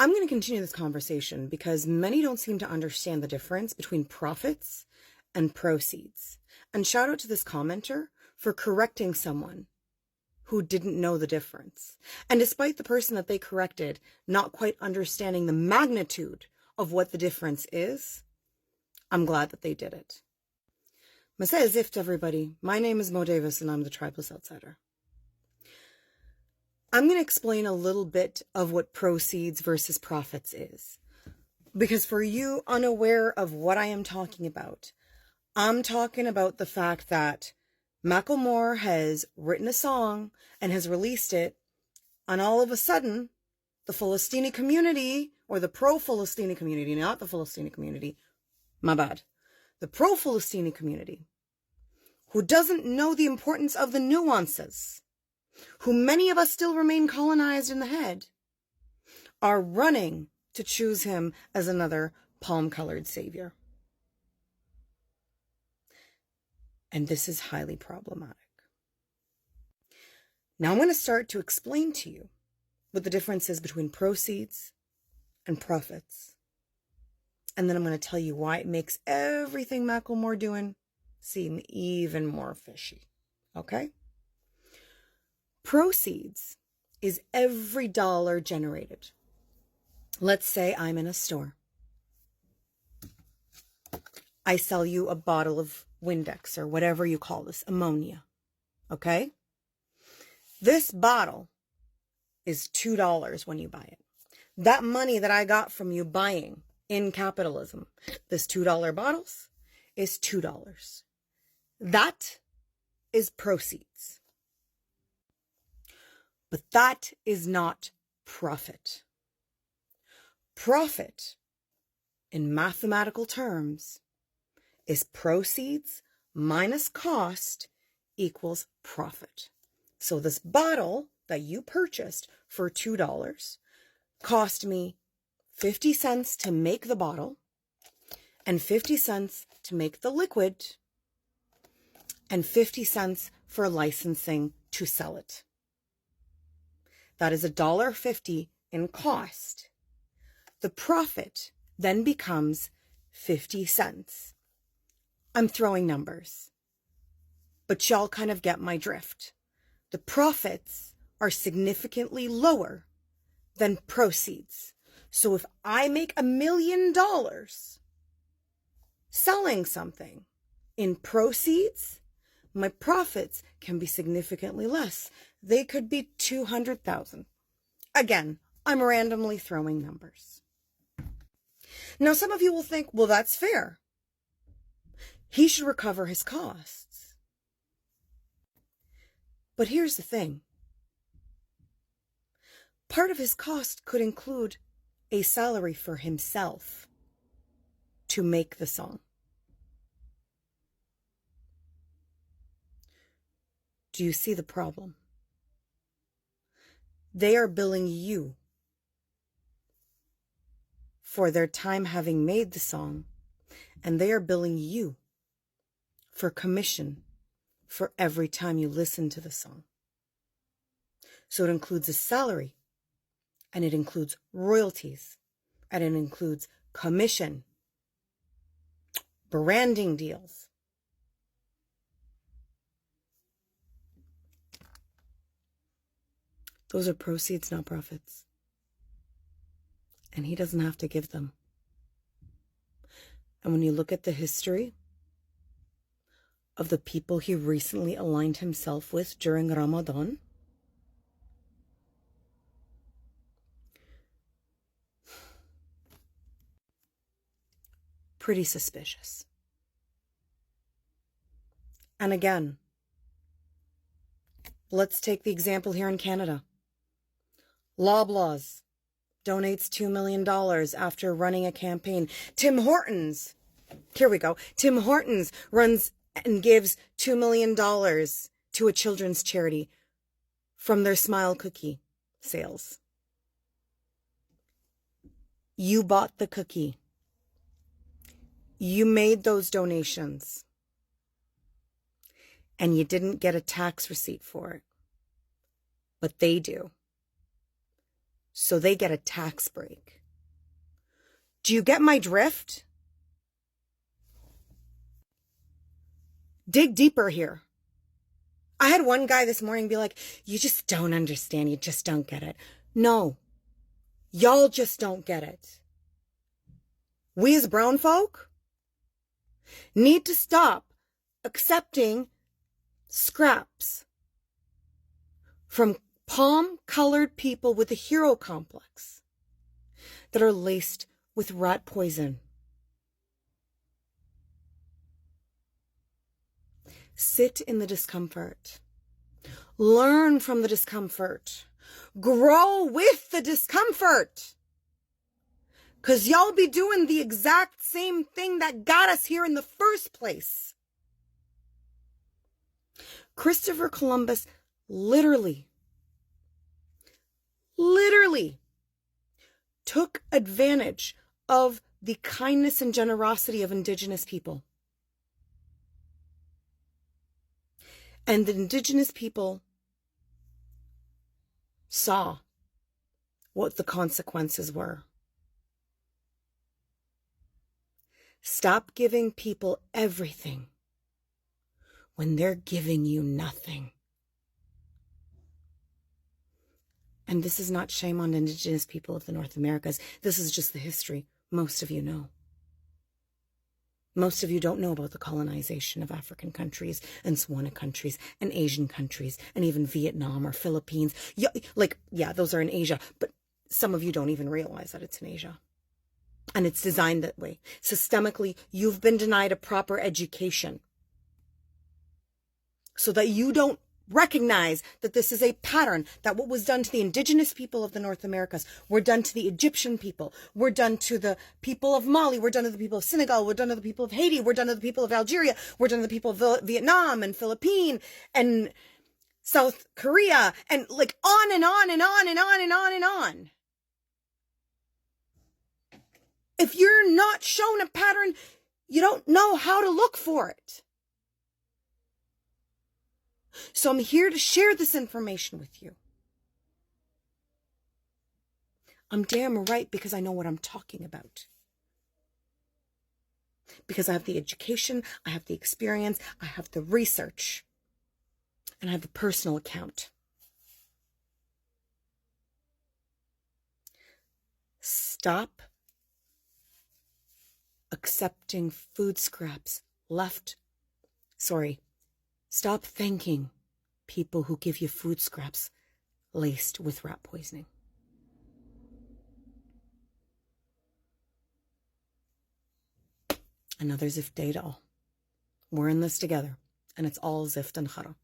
I'm going to continue this conversation because many don't seem to understand the difference between profits and proceeds. And shout out to this commenter for correcting someone who didn't know the difference. And despite the person that they corrected not quite understanding the magnitude of what the difference is, I'm glad that they did it. Masay Zif to everybody. My name is Mo Davis and I'm the Tribeless Outsider. I'm going to explain a little bit of what proceeds versus profits is. Because for you unaware of what I am talking about, I'm talking about the fact that Macklemore has written a song and has released it, and all of a sudden, the Philistine community, or the pro-Philistine community, not the Philistine community, my bad, the pro-Philistine community, who doesn't know the importance of the nuances, who many of us still remain colonized in the head, are running to choose him as another palm-colored savior. And this is highly problematic. Now I'm going to start to explain to you what the difference is between proceeds and profits. And then I'm going to tell you why it makes everything Macklemore doing seem even more fishy. Okay? Proceeds is every dollar generated. Let's say I'm in a store. I sell you a bottle of Windex or whatever you call this, ammonia. Okay? This bottle is $2 when you buy it. That money that I got from you buying in capitalism, this $2 bottles, is $2. That is proceeds. But that is not profit. Profit, in mathematical terms, is proceeds minus cost equals profit. So this bottle that you purchased for $2 cost me 50 cents to make the bottle and 50 cents to make the liquid and 50 cents for licensing to sell it. That is $1.50 in cost. The profit then becomes 50 cents. I'm throwing numbers, but y'all kind of get my drift. The profits are significantly lower than proceeds. So if I make $1 million selling something in proceeds, my profits can be significantly less. They could be 200,000. Again, I'm randomly throwing numbers. Now, some of you will think, well, that's fair. He should recover his costs. But here's the thing. Part of his cost could include a salary for himself to make the song. Do you see the problem? They are billing you for their time having made the song, and they are billing you for commission for every time you listen to the song. So it includes a salary, and it includes royalties, and it includes commission, branding deals. Those are proceeds, not profits. And he doesn't have to give them. And when you look at the history of the people he recently aligned himself with during Ramadan, pretty suspicious. And again, let's take the example here in Canada. Loblaws donates $2 million after running a campaign. Tim Hortons, here we go. Tim Hortons runs and gives $2 million to a children's charity from their Smile cookie sales. You bought the cookie. You made those donations. And you didn't get a tax receipt for it. But they do. so they get a tax break. Do you get my drift? Dig deeper here. I had one guy this morning be like, you just don't understand. You just don't get it. No, y'all just don't get it. We as brown folk need to stop accepting scraps from palm-colored people with a hero complex that are laced with rat poison. Sit in the discomfort. Learn from the discomfort. Grow with the discomfort. Because y'all be doing the exact same thing that got us here in the first place. Christopher Columbus literally took advantage of the kindness and generosity of indigenous people. And the indigenous people saw what the consequences were. Stop giving people everything when they're giving you nothing. And this is not shame on indigenous people of the North Americas. This is just the history most of you know. Most of you don't know about the colonization of African countries and Swana countries and Asian countries and even Vietnam or Philippines. Yeah, those are in Asia, but some of you don't even realize that it's in Asia. And it's designed that way. Systemically, you've been denied a proper education so that you don't recognize that this is a pattern, that what was done to the indigenous people of the North Americas were done to the Egyptian people, were done to the people of Mali, were done to the people of Senegal, were done to the people of Haiti, were done to the people of Algeria, were done to the people of Vietnam and Philippines and South Korea, and like on and on and on and on and on and on. If you're not shown a pattern, you don't know how to look for it. So I'm here to share this information with you. I'm damn right because I know what I'm talking about. Because I have the education, I have the experience, I have the research, and I have the personal account. Stop accepting food scraps Stop thanking people who give you food scraps laced with rat poisoning. Another zift day to all. We're in this together, and it's all zift and chara.